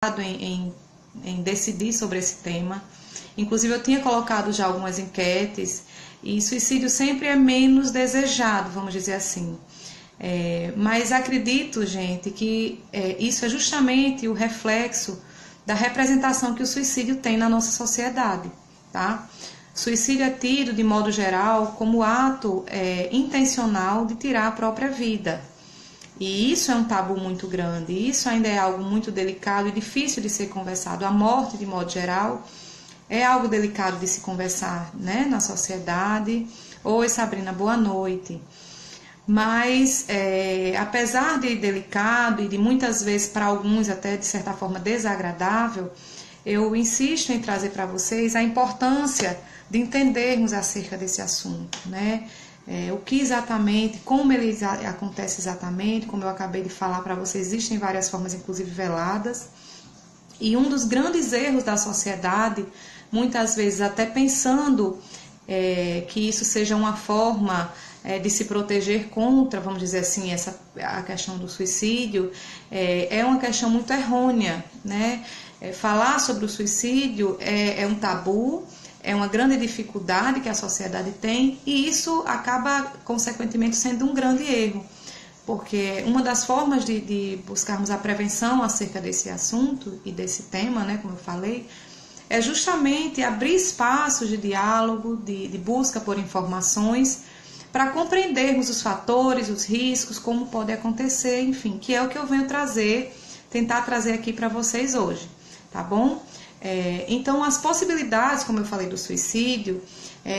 em decidir sobre esse tema. Inclusive eu tinha colocado já algumas enquetes, e suicídio sempre é menos desejado, vamos dizer assim. Mas acredito, gente, que isso é justamente o reflexo da representação que o suicídio tem na nossa sociedade, tá? Suicídio é tido, de modo geral, como ato intencional de tirar a própria vida. E isso é um tabu muito grande, isso ainda é algo muito delicado e difícil de ser conversado. A morte, de modo geral, é algo delicado de se conversar, né, na sociedade. Oi, Sabrina, boa noite. Mas, apesar de delicado e de muitas vezes para alguns até de certa forma desagradável, eu insisto em trazer para vocês a importância de entendermos acerca desse assunto, né? O que exatamente, como ele acontece exatamente, como eu acabei de falar para vocês, existem várias formas, inclusive veladas. E um dos grandes erros da sociedade, muitas vezes até pensando que isso seja uma forma de se proteger contra, vamos dizer assim, a questão do suicídio, é uma questão muito errônea, né? Falar sobre o suicídio é um tabu, é uma grande dificuldade que a sociedade tem, e isso acaba, consequentemente, sendo um grande erro, porque uma das formas de buscarmos a prevenção acerca desse assunto e desse tema, né, como eu falei, é justamente abrir espaços de diálogo, de busca por informações, para compreendermos os fatores, os riscos, como pode acontecer, enfim, que é o que eu venho tentar trazer aqui para vocês hoje, tá bom? Então, as possibilidades, como eu falei, do suicídio,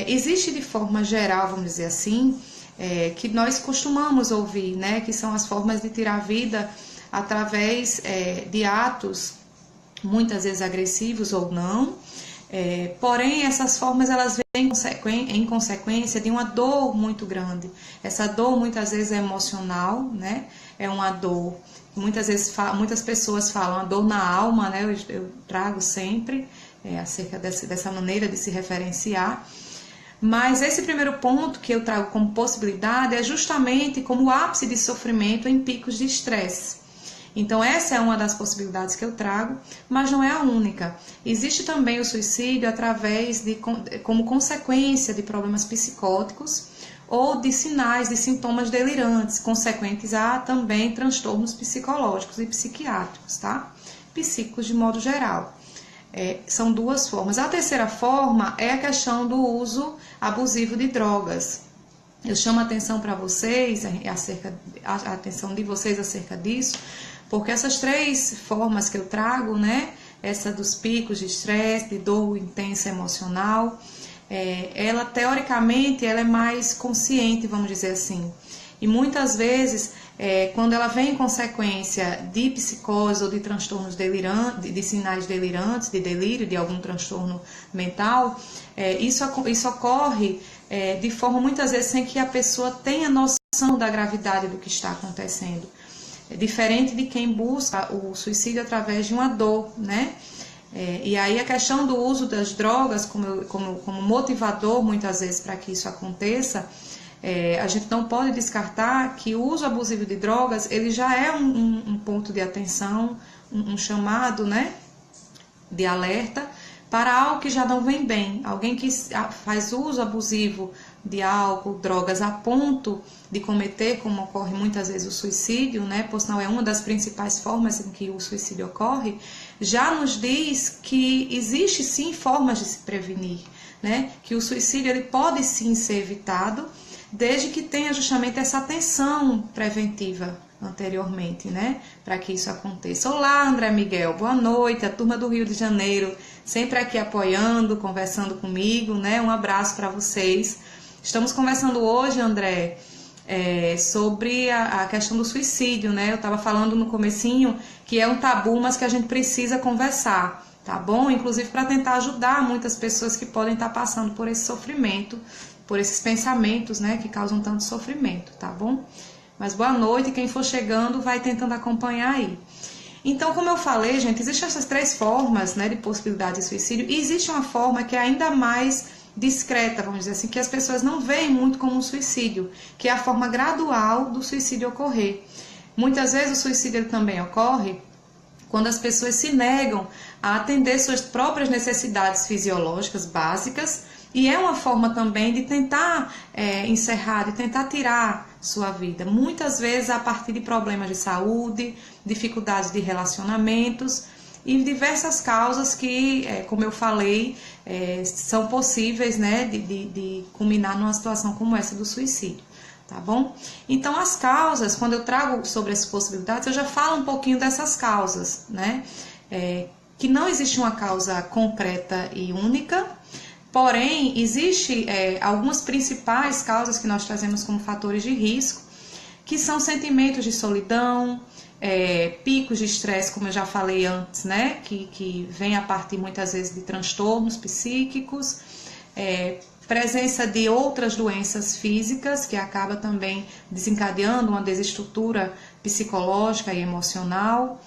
existe de forma geral, vamos dizer assim, que nós costumamos ouvir, né, que são as formas de tirar a vida através de atos, muitas vezes agressivos ou não, porém essas formas elas vêm em consequência de uma dor muito grande. Essa dor muitas vezes é emocional, né, é uma dor. Muitas vezes muitas pessoas falam a dor na alma, né? Eu trago sempre acerca dessa maneira de se referenciar. Mas esse primeiro ponto que eu trago como possibilidade é justamente como o ápice de sofrimento em picos de estresse. Então essa é uma das possibilidades que eu trago, mas não é a única. Existe também o suicídio como consequência de problemas psicóticos ou de sinais, de sintomas delirantes, consequentes a também transtornos psicológicos e psiquiátricos, tá? Psíquicos de modo geral. São duas formas. A terceira forma é a questão do uso abusivo de drogas. Eu chamo a atenção para vocês, a atenção de vocês acerca disso, porque essas três formas que eu trago, né? Essa dos picos de estresse, de dor intensa emocional, ela teoricamente ela é mais consciente, vamos dizer assim. E muitas vezes, quando ela vem em consequência de psicose ou de transtornos delirantes, de sinais delirantes, de delírio, de algum transtorno mental, isso ocorre de forma muitas vezes sem que a pessoa tenha noção da gravidade do que está acontecendo. É diferente de quem busca o suicídio através de uma dor, né? E aí a questão do uso das drogas como motivador, muitas vezes, para que isso aconteça, a gente não pode descartar que o uso abusivo de drogas, ele já é um ponto de atenção, um chamado, né, de alerta para algo que já não vem bem. Alguém que faz uso abusivo de álcool, drogas, a ponto de cometer, como ocorre muitas vezes, o suicídio, né? Por sinal, é uma das principais formas em que o suicídio ocorre, já nos diz que existe sim formas de se prevenir, né? Que o suicídio ele pode sim ser evitado, desde que tenha justamente essa atenção preventiva anteriormente, né? Para que isso aconteça. Olá, André Miguel, boa noite, a turma do Rio de Janeiro, sempre aqui apoiando, conversando comigo, né? Um abraço para vocês. Estamos conversando hoje, André, sobre a questão do suicídio, né? Eu estava falando no comecinho que é um tabu, mas que a gente precisa conversar, tá bom? Inclusive para tentar ajudar muitas pessoas que podem estar passando por esse sofrimento, por esses pensamentos, né, que causam tanto sofrimento, tá bom? Mas boa noite, quem for chegando vai tentando acompanhar aí. Então, como eu falei, gente, existem essas três formas, né, de possibilidade de suicídio, e existe uma forma que é ainda mais discreta, vamos dizer assim, que as pessoas não veem muito como um suicídio, que é a forma gradual do suicídio ocorrer. Muitas vezes o suicídio ele também ocorre quando as pessoas se negam a atender suas próprias necessidades fisiológicas básicas, e é uma forma também de tentar encerrar, de tentar tirar sua vida, muitas vezes a partir de problemas de saúde, dificuldades de relacionamentos e diversas causas que, como eu falei, são possíveis, né, de culminar numa situação como essa do suicídio. Tá bom? Então, as causas, quando eu trago sobre essas possibilidades, eu já falo um pouquinho dessas causas, né? Que não existe uma causa concreta e única, porém, existe algumas principais causas que nós trazemos como fatores de risco, que são sentimentos de solidão, picos de estresse, como eu já falei antes, né? Que vem a partir muitas vezes de transtornos psíquicos, presença de outras doenças físicas, que acaba também desencadeando uma desestrutura psicológica e emocional,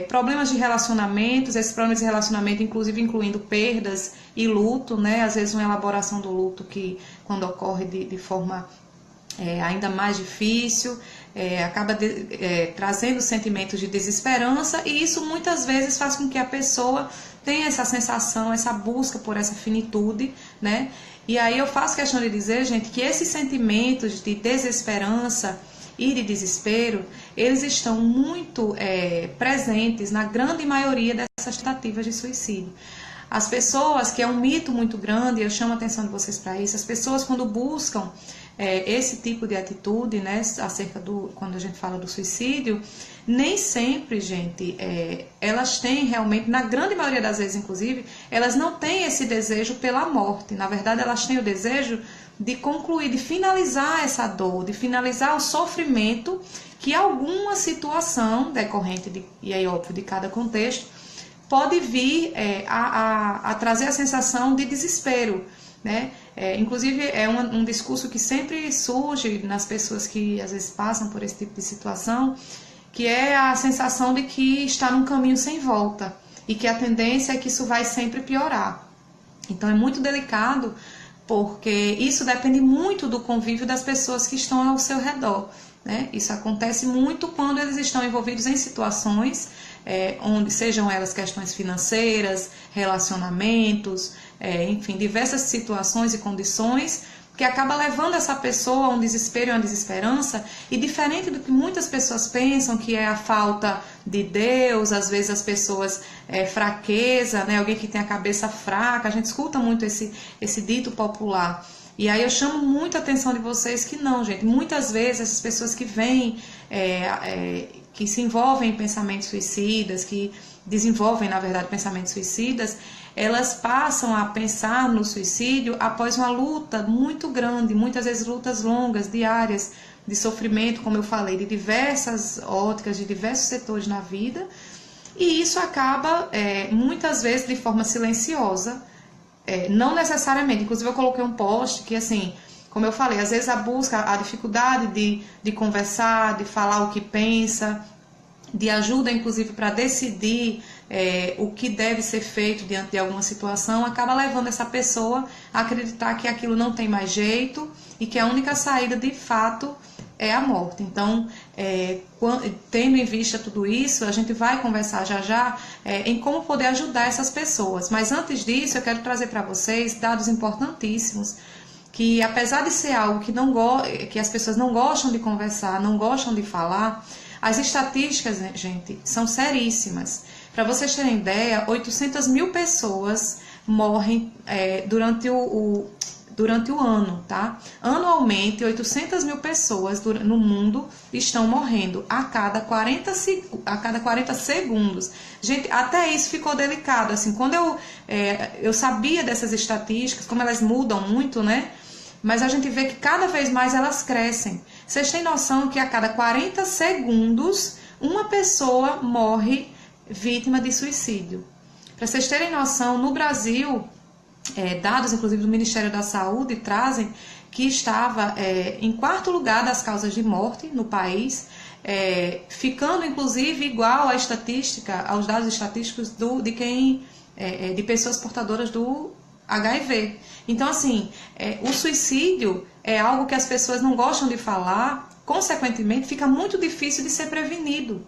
problemas de relacionamentos, esses problemas de relacionamento inclusive incluindo perdas e luto, né? Às vezes uma elaboração do luto que quando ocorre de forma ainda mais difícil, acaba trazendo sentimentos de desesperança, e isso muitas vezes faz com que a pessoa tenha essa sensação, essa busca por essa finitude, né? E aí eu faço questão de dizer, gente, que esses sentimentos de desesperança e de desespero, eles estão muito presentes na grande maioria dessas tentativas de suicídio. As pessoas, que é um mito muito grande, eu chamo a atenção de vocês para isso, as pessoas quando buscam esse tipo de atitude, né, quando a gente fala do suicídio, nem sempre, gente, elas têm realmente, na grande maioria das vezes, inclusive, elas não têm esse desejo pela morte. Na verdade, elas têm o desejo de concluir, de finalizar essa dor, de finalizar o sofrimento que alguma situação decorrente, e aí óbvio, de cada contexto, pode vir a trazer a sensação de desespero, né? Inclusive é um discurso que sempre surge nas pessoas que às vezes passam por esse tipo de situação, que é a sensação de que está num caminho sem volta e que a tendência é que isso vai sempre piorar. Então é muito delicado, porque isso depende muito do convívio das pessoas que estão ao seu redor, né? Isso acontece muito quando eles estão envolvidos em situações onde sejam elas questões financeiras, relacionamentos, enfim, diversas situações e condições que acaba levando essa pessoa a um desespero e uma desesperança, e diferente do que muitas pessoas pensam, que é a falta de Deus, às vezes as pessoas fraqueza, né? Alguém que tem a cabeça fraca, a gente escuta muito esse dito popular. E aí eu chamo muito a atenção de vocês que não, gente, muitas vezes essas pessoas que vêm, que se envolvem em pensamentos suicidas, que desenvolvem, na verdade, pensamentos suicidas, elas passam a pensar no suicídio após uma luta muito grande, muitas vezes lutas longas, diárias, de sofrimento, como eu falei, de diversas óticas, de diversos setores na vida, e isso acaba, muitas vezes, de forma silenciosa, não necessariamente. Inclusive eu coloquei um post que, assim, como eu falei, às vezes a busca, a dificuldade de conversar, de falar o que pensa, de ajuda, inclusive, para decidir o que deve ser feito diante de alguma situação, acaba levando essa pessoa a acreditar que aquilo não tem mais jeito e que a única saída, de fato, é a morte. Então, tendo em vista tudo isso, a gente vai conversar já já em como poder ajudar essas pessoas. Mas antes disso, eu quero trazer para vocês dados importantíssimos, que apesar de ser algo que as pessoas não gostam de conversar, não gostam de falar, as estatísticas, né, gente, são seríssimas. Para vocês terem ideia, 800 mil pessoas morrem durante o ano, tá? Anualmente, 800 mil pessoas no mundo estão morrendo a cada 40 segundos. Gente, até isso ficou delicado. Assim, quando eu sabia dessas estatísticas, como elas mudam muito, né? Mas a gente vê que cada vez mais elas crescem. Vocês têm noção que a cada 40 segundos uma pessoa morre vítima de suicídio? Para vocês terem noção, no Brasil, dados inclusive do Ministério da Saúde trazem que estava em quarto lugar das causas de morte no país, ficando inclusive igual à estatística, aos dados estatísticos de pessoas portadoras do HIV. Então, assim, o suicídio é algo que as pessoas não gostam de falar, consequentemente fica muito difícil de ser prevenido,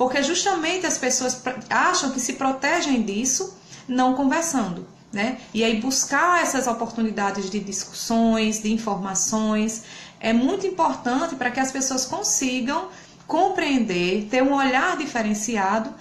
porque justamente as pessoas acham que se protegem disso não conversando, né? E aí buscar essas oportunidades de discussões, de informações, é muito importante para que as pessoas consigam compreender, ter um olhar diferenciado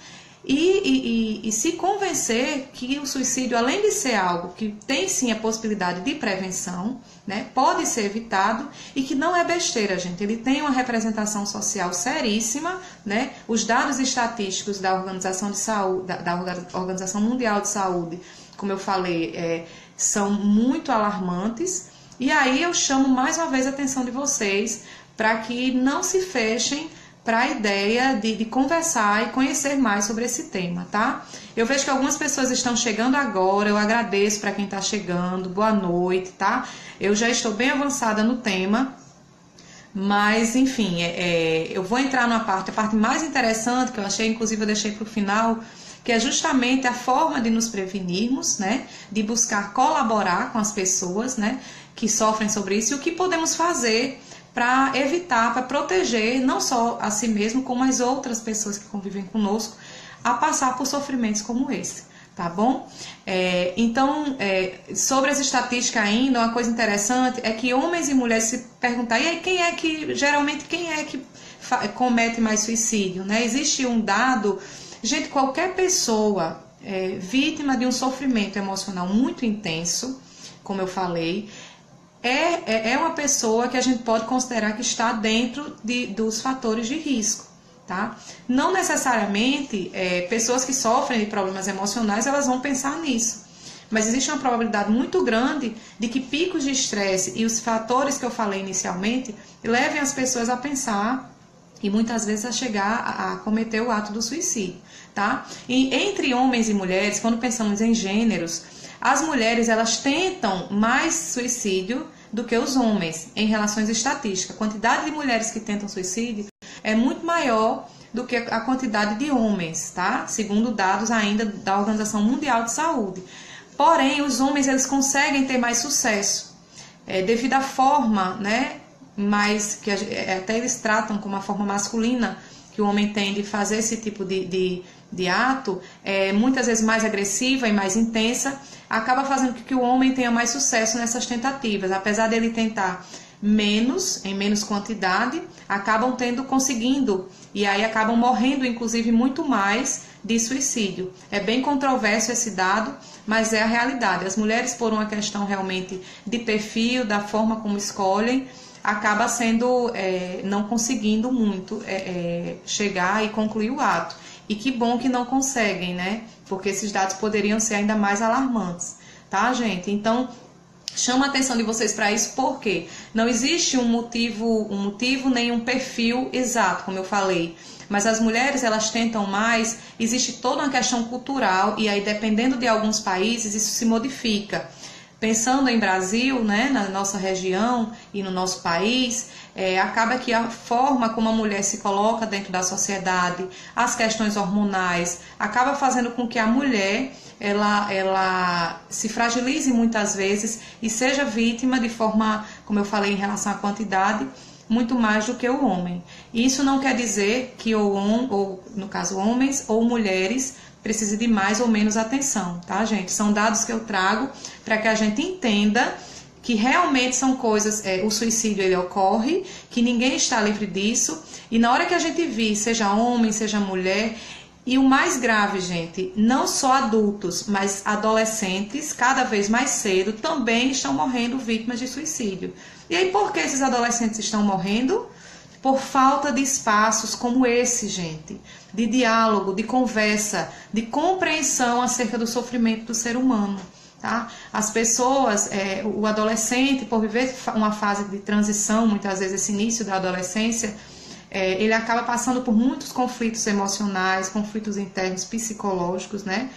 e se convencer que o suicídio, além de ser algo que tem sim a possibilidade de prevenção, né, pode ser evitado e que não é besteira, gente. Ele tem uma representação social seríssima, né? Os dados estatísticos da Organização de Saúde, da Organização Mundial de Saúde, como eu falei, são muito alarmantes. E aí eu chamo mais uma vez a atenção de vocês para que não se fechem para a ideia de conversar e conhecer mais sobre esse tema, tá? Eu vejo que algumas pessoas estão chegando agora, eu agradeço para quem está chegando, boa noite, tá? Eu já estou bem avançada no tema, mas enfim, eu vou entrar a parte mais interessante, que eu achei, inclusive eu deixei para o final, que é justamente a forma de nos prevenirmos, né? De buscar colaborar com as pessoas, né, que sofrem sobre isso, e o que podemos fazer para evitar, para proteger não só a si mesmo, como as outras pessoas que convivem conosco, a passar por sofrimentos como esse, tá bom? Então, sobre as estatísticas ainda, uma coisa interessante é que homens e mulheres se perguntam, e aí geralmente quem é que comete mais suicídio, né? Existe um dado, gente, qualquer pessoa vítima de um sofrimento emocional muito intenso, como eu falei, é uma pessoa que a gente pode considerar que está dentro dos fatores de risco, tá? Não necessariamente pessoas que sofrem de problemas emocionais, elas vão pensar nisso. Mas existe uma probabilidade muito grande de que picos de estresse e os fatores que eu falei inicialmente levem as pessoas a pensar e muitas vezes a chegar a cometer o ato do suicídio, tá? E entre homens e mulheres, quando pensamos em gêneros, as mulheres, elas tentam mais suicídio do que os homens, em relações estatísticas. A quantidade de mulheres que tentam suicídio é muito maior do que a quantidade de homens, tá? Segundo dados ainda da Organização Mundial de Saúde. Porém, os homens, eles conseguem ter mais sucesso, devido à forma, né, que até eles tratam como a forma masculina que o homem tem de fazer esse tipo de ato, muitas vezes mais agressiva e mais intensa, acaba fazendo com que o homem tenha mais sucesso nessas tentativas. Apesar dele tentar em menos quantidade, acabam conseguindo, e aí acabam morrendo, inclusive, muito mais de suicídio. É bem controverso esse dado, mas é a realidade. As mulheres, por uma questão realmente de perfil, da forma como escolhem, acaba não conseguindo muito chegar e concluir o ato. E que bom que não conseguem, né? Porque esses dados poderiam ser ainda mais alarmantes, tá, gente? Então, chama a atenção de vocês para isso, porque não existe um motivo nem um perfil exato, como eu falei. Mas as mulheres, elas tentam mais, existe toda uma questão cultural, e aí, dependendo de alguns países, isso se modifica. Pensando em Brasil, né, na nossa região e no nosso país, acaba que a forma como a mulher se coloca dentro da sociedade, as questões hormonais, acaba fazendo com que a mulher ela se fragilize muitas vezes e seja vítima de forma, como eu falei em relação à quantidade, muito mais do que o homem. E isso não quer dizer que ou no caso homens ou mulheres precise de mais ou menos atenção, tá, gente? São dados que eu trago para que a gente entenda que realmente são coisas, o suicídio ele ocorre, que ninguém está livre disso, e na hora que a gente vir, seja homem, seja mulher, e o mais grave, gente, não só adultos, mas adolescentes, cada vez mais cedo, também estão morrendo vítimas de suicídio. E aí, por que esses adolescentes estão morrendo? Por falta de espaços como esse, gente, de diálogo, de conversa, de compreensão acerca do sofrimento do ser humano, tá? As pessoas, o adolescente, por viver uma fase de transição, muitas vezes esse início da adolescência, ele acaba passando por muitos conflitos emocionais, conflitos internos, psicológicos, né?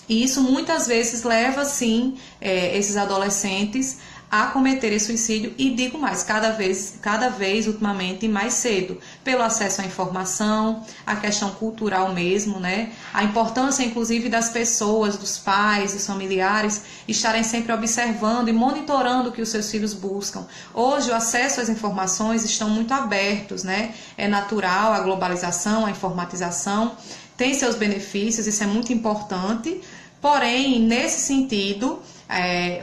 E isso muitas vezes leva, sim, esses adolescentes a cometerem suicídio, e digo mais, cada vez ultimamente mais cedo, pelo acesso à informação, a questão cultural mesmo, né? A importância, inclusive, das pessoas, dos pais, dos familiares, estarem sempre observando e monitorando o que os seus filhos buscam. Hoje, o acesso às informações estão muito abertos, né? É natural a globalização, a informatização, tem seus benefícios, isso é muito importante, porém, nesse sentido,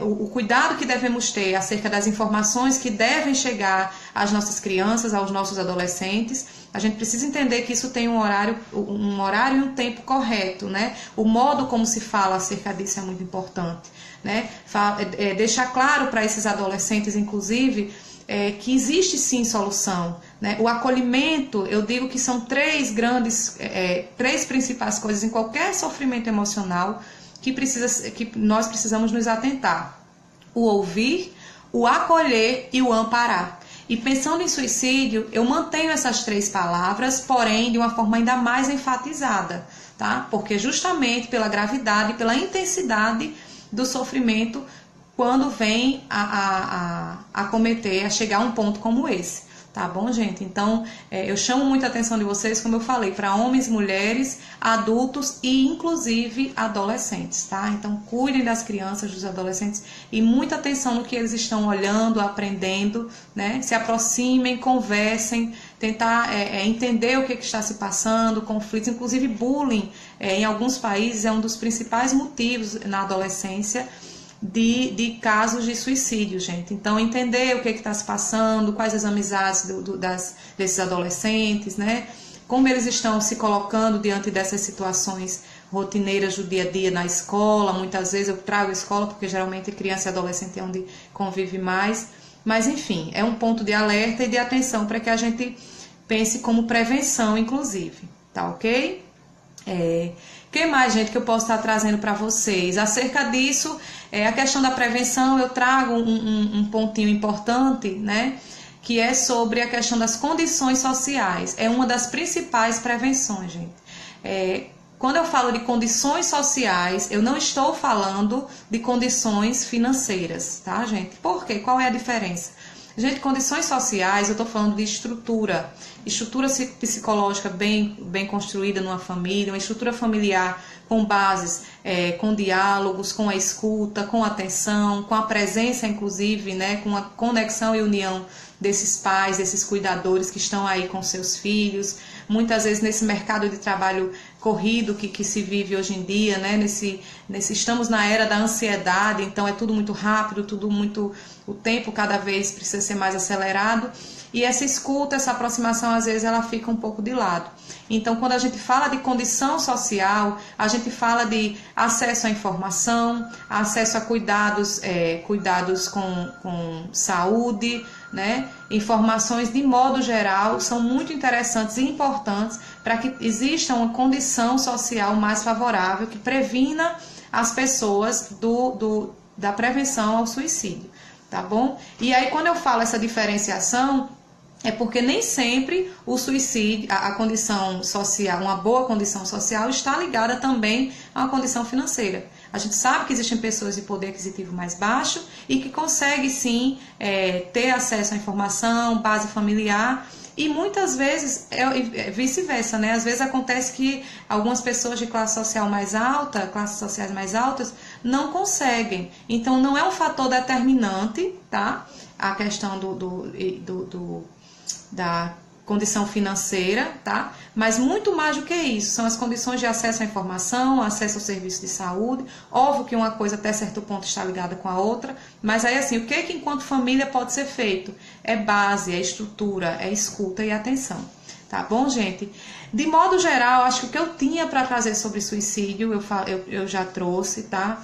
o cuidado que devemos ter acerca das informações que devem chegar às nossas crianças, aos nossos adolescentes, a gente precisa entender que isso tem um horário e um tempo correto, né? O modo como se fala acerca disso é muito importante, né? Deixar claro para esses adolescentes, inclusive, que existe sim solução, né? O acolhimento, eu digo que são três principais coisas em qualquer sofrimento emocional que nós precisamos nos atentar: o ouvir, o acolher e o amparar. E pensando em suicídio, eu mantenho essas três palavras, porém de uma forma ainda mais enfatizada, tá? Porque justamente pela gravidade e pela intensidade do sofrimento quando vem a cometer, a chegar a um ponto como esse. Tá bom, gente? Então, eu chamo muita atenção de vocês, como eu falei, para homens, mulheres, adultos e, inclusive, adolescentes, tá? Então, cuidem das crianças, dos adolescentes e muita atenção no que eles estão olhando, aprendendo, né? Se aproximem, conversem, tentar entender o que está se passando, conflitos, inclusive bullying, em alguns países é um dos principais motivos na adolescência de casos de suicídio, gente. Então, entender o que está se passando, quais as amizades desses adolescentes, né? Como eles estão se colocando diante dessas situações rotineiras do dia a dia na escola. Muitas vezes eu trago a escola porque geralmente criança e adolescente é onde convive mais. Mas, enfim, é um ponto de alerta e de atenção para que a gente pense como prevenção, inclusive. Tá ok? Que mais, gente, que eu posso estar trazendo para vocês? Acerca disso, a questão da prevenção, eu trago um pontinho importante, né? Que é sobre a questão das condições sociais. É uma das principais prevenções, gente. Quando eu falo de condições sociais, eu não estou falando de condições financeiras, tá, gente? Por quê? Qual é a diferença? Gente, condições sociais, eu estou falando de estrutura psicológica bem construída numa família, uma estrutura familiar com bases, com diálogos, com a escuta, com a atenção, com a presença, inclusive, né, com a conexão e união desses pais, desses cuidadores que estão aí com seus filhos. Muitas vezes nesse mercado de trabalho corrido que se vive hoje em dia, né? Estamos na era da ansiedade, então é tudo muito rápido, o tempo cada vez precisa ser mais acelerado, e essa escuta, essa aproximação, às vezes ela fica um pouco de lado. Então, quando a gente fala de condição social, a gente fala de acesso à informação, acesso a cuidados com saúde, né? Informações de modo geral são muito interessantes e importantes para que exista uma condição social mais favorável que previna as pessoas da prevenção ao suicídio, tá bom? E aí, quando eu falo essa diferenciação, é porque nem sempre o suicídio, a condição social, uma boa condição social, está ligada também a uma condição financeira. A gente sabe que existem pessoas de poder aquisitivo mais baixo e que conseguem sim ter acesso à informação, base familiar, e muitas vezes é vice-versa, né? Às vezes acontece que algumas pessoas de classe social mais alta, classes sociais mais altas, não conseguem. Então não é um fator determinante, tá? A questão da condição financeira, tá? Mas muito mais do que isso, são as condições de acesso à informação, acesso ao serviço de saúde. Óbvio que uma coisa até certo ponto está ligada com a outra, mas aí assim, o que enquanto família pode ser feito? É base, é estrutura, é escuta e atenção. Tá bom, gente? De modo geral, acho que o que eu tinha para trazer sobre suicídio, eu já trouxe, tá?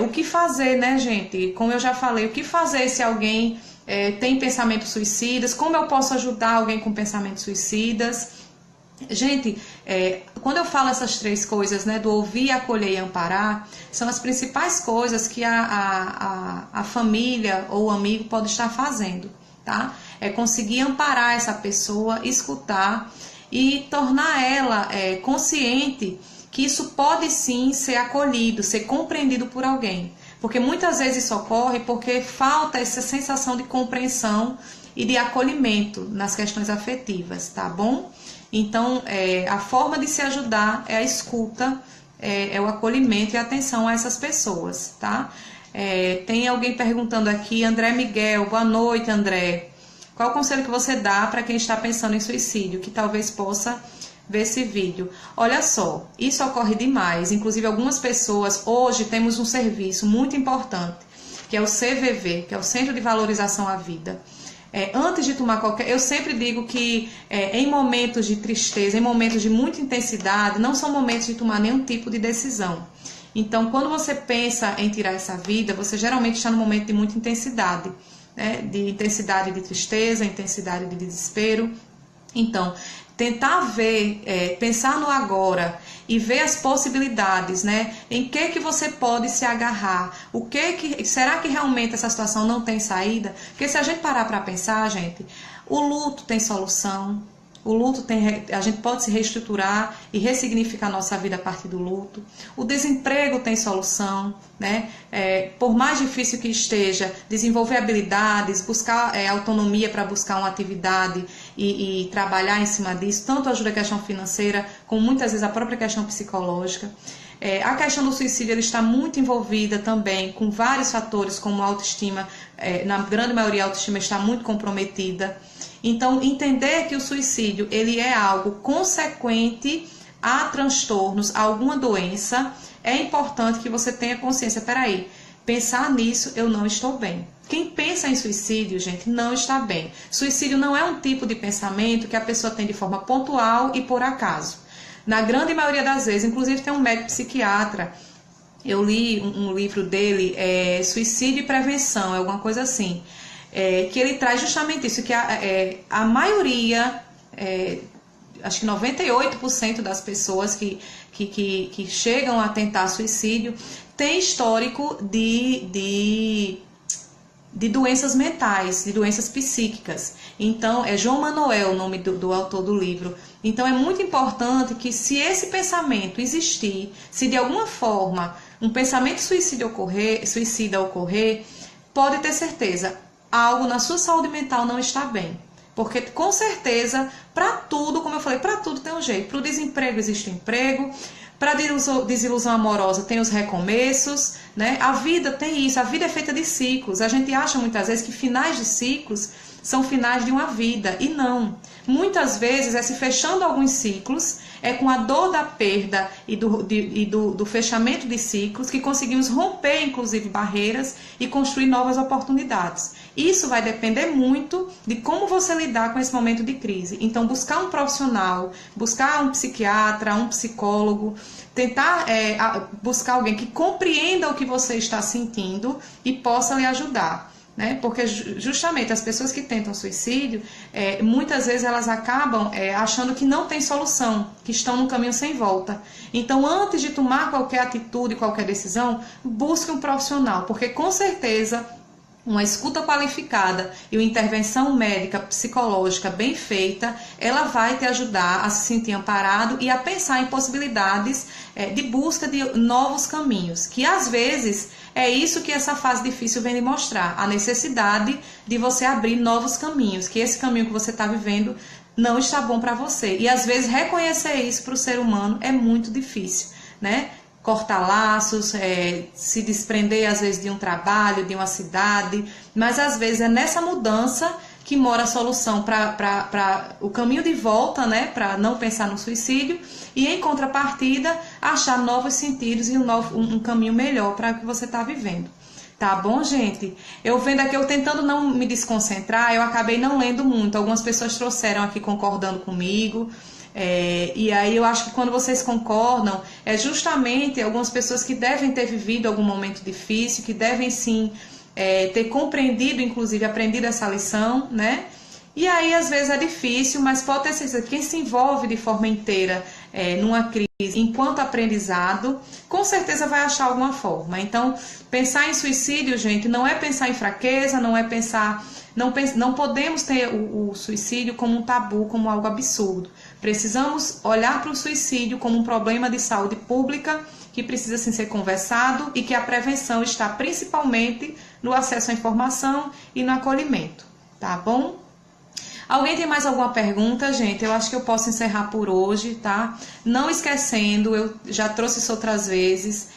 O que fazer, né, gente? Como eu já falei, o que fazer se alguém tem pensamentos suicidas? Como eu posso ajudar alguém com pensamentos suicidas? Gente, quando eu falo essas três coisas, né, do ouvir, acolher e amparar, são as principais coisas que a família ou o amigo pode estar fazendo, tá? É conseguir amparar essa pessoa, escutar e tornar ela consciente que isso pode sim ser acolhido, ser compreendido por alguém. Porque muitas vezes isso ocorre porque falta essa sensação de compreensão e de acolhimento nas questões afetivas, tá bom? Então, a forma de se ajudar é a escuta, é o acolhimento e a atenção a essas pessoas, tá? Tem alguém perguntando aqui, André Miguel, boa noite, André. Qual o conselho que você dá para quem está pensando em suicídio, que talvez possa ver esse vídeo? Olha só, isso ocorre demais, inclusive algumas pessoas, hoje temos um serviço muito importante, que é o CVV, que é o Centro de Valorização à Vida. Antes de tomar eu sempre digo que em momentos de tristeza, em momentos de muita intensidade, não são momentos de tomar nenhum tipo de decisão. Então, quando você pensa em tirar essa vida, você geralmente está num momento de muita intensidade, né? De intensidade de tristeza, intensidade de desespero. Então, tentar ver, pensar no agora e ver as possibilidades, né? Em que você pode se agarrar? Será que realmente essa situação não tem saída? Porque se a gente parar para pensar, gente, o luto tem solução. O luto a gente pode se reestruturar e ressignificar a nossa vida a partir do luto. O desemprego tem solução, né? Por mais difícil que esteja, desenvolver habilidades, buscar autonomia para buscar uma atividade e trabalhar em cima disso, tanto ajuda a questão financeira, como muitas vezes a própria questão psicológica. A questão do suicídio ele está muito envolvida também com vários fatores, como a autoestima, na grande maioria a autoestima está muito comprometida. Então, entender que o suicídio ele é algo consequente a transtornos, a alguma doença, é importante que você tenha consciência. Peraí, pensar nisso, eu não estou bem. Quem pensa em suicídio, gente, não está bem. Suicídio não é um tipo de pensamento que a pessoa tem de forma pontual e por acaso. Na grande maioria das vezes, inclusive tem um médico psiquiatra, eu li um livro dele, Suicídio e Prevenção, alguma coisa assim, que ele traz justamente isso, que a maioria, acho que 98% das pessoas que chegam a tentar suicídio tem histórico de doenças mentais, de doenças psíquicas. Então, é João Manuel o nome do autor do livro. Então, é muito importante que se esse pensamento existir, se de alguma forma um pensamento suicida ocorrer, pode ter certeza, algo na sua saúde mental não está bem. Porque, com certeza, para tudo, como eu falei, para tudo tem um jeito. Para o desemprego existe um emprego, para a desilusão amorosa tem os recomeços, né? A vida tem isso, a vida é feita de ciclos. A gente acha muitas vezes que finais de ciclos são finais de uma vida, e não. Muitas vezes se fechando alguns ciclos, com a dor da perda e do fechamento de ciclos que conseguimos romper, inclusive, barreiras e construir novas oportunidades. Isso vai depender muito de como você lidar com esse momento de crise. Então, buscar um profissional, buscar um psiquiatra, um psicólogo, tentar buscar alguém que compreenda o que você está sentindo e possa lhe ajudar. Né? Porque justamente as pessoas que tentam suicídio, muitas vezes elas acabam achando que não tem solução, que estão num caminho sem volta. Então, antes de tomar qualquer atitude, qualquer decisão, busque um profissional, porque com certeza uma escuta qualificada e uma intervenção médica, psicológica bem feita, ela vai te ajudar a se sentir amparado e a pensar em possibilidades de busca de novos caminhos, que às vezes é isso que essa fase difícil vem lhe mostrar, a necessidade de você abrir novos caminhos, que esse caminho que você está vivendo não está bom para você. E às vezes reconhecer isso para o ser humano é muito difícil, né? Cortar laços, se desprender às vezes de um trabalho, de uma cidade, mas às vezes é nessa mudança que mora a solução para o caminho de volta, né, para não pensar no suicídio, e em contrapartida achar novos sentidos e um caminho melhor para o que você está vivendo. Tá bom, gente? Eu vendo aqui, eu tentando não me desconcentrar, eu acabei não lendo muito. Algumas pessoas trouxeram aqui concordando comigo. E aí eu acho que quando vocês concordam, é justamente algumas pessoas que devem ter vivido algum momento difícil, que devem sim ter compreendido, inclusive aprendido essa lição, né? E aí às vezes é difícil, mas pode ter certeza que quem se envolve de forma inteira numa crise enquanto aprendizado, com certeza vai achar alguma forma. Então, pensar em suicídio, gente, não é pensar em fraqueza, não é pensar... Não podemos ter o suicídio como um tabu, como algo absurdo. Precisamos olhar para o suicídio como um problema de saúde pública que precisa sim ser conversado e que a prevenção está principalmente no acesso à informação e no acolhimento, tá bom? Alguém tem mais alguma pergunta, gente? Eu acho que eu posso encerrar por hoje, tá? Não esquecendo, eu já trouxe isso outras vezes,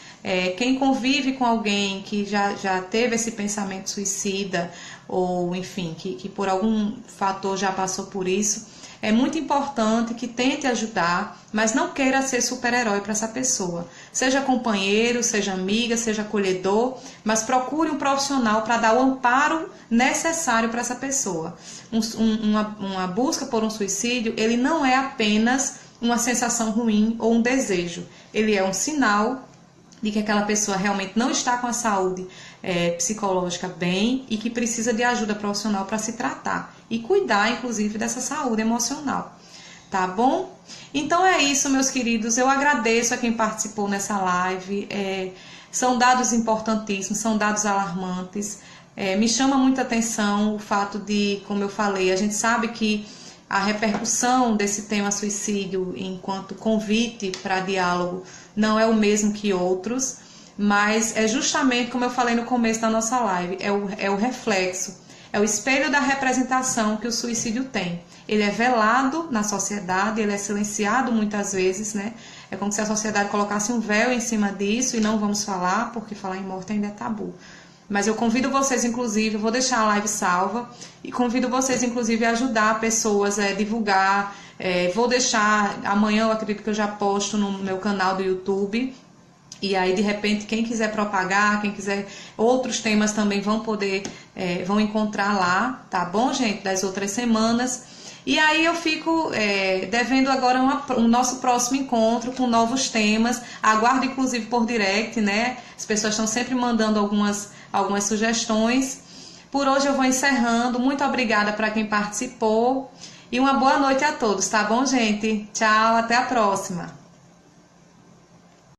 quem convive com alguém que já teve esse pensamento suicida, ou enfim, que por algum fator já passou por isso, é muito importante que tente ajudar, mas não queira ser super-herói para essa pessoa. Seja companheiro, seja amiga, seja acolhedor, mas procure um profissional para dar o amparo necessário para essa pessoa. Uma busca por um suicídio, ele não é apenas uma sensação ruim ou um desejo. Ele é um sinal de que aquela pessoa realmente não está com a saúde psicológica bem e que precisa de ajuda profissional para se tratar e cuidar, inclusive, dessa saúde emocional. Tá bom? Então é isso, meus queridos. Eu agradeço a quem participou nessa live. São dados importantíssimos, são dados alarmantes. Me chama muita atenção o fato de, como eu falei, a gente sabe que a repercussão desse tema suicídio enquanto convite para diálogo não é o mesmo que outros, mas é justamente, como eu falei no começo da nossa live, é o reflexo, é o espelho da representação que o suicídio tem. Ele é velado na sociedade, ele é silenciado muitas vezes, né? É como se a sociedade colocasse um véu em cima disso e não vamos falar, porque falar em morte ainda é tabu. Mas eu convido vocês, inclusive, vou deixar a live salva, e convido vocês, inclusive, a ajudar pessoas a divulgar. Vou deixar, amanhã eu acredito que eu já posto no meu canal do YouTube, e aí, de repente, quem quiser propagar, quem quiser, outros temas também vão encontrar lá, tá bom, gente? Das outras semanas. E aí eu fico devendo agora um nosso próximo encontro com novos temas. Aguardo, inclusive, por direct, né? As pessoas estão sempre mandando algumas sugestões. Por hoje eu vou encerrando. Muito obrigada para quem participou. E uma boa noite a todos, tá bom, gente? Tchau, até a próxima.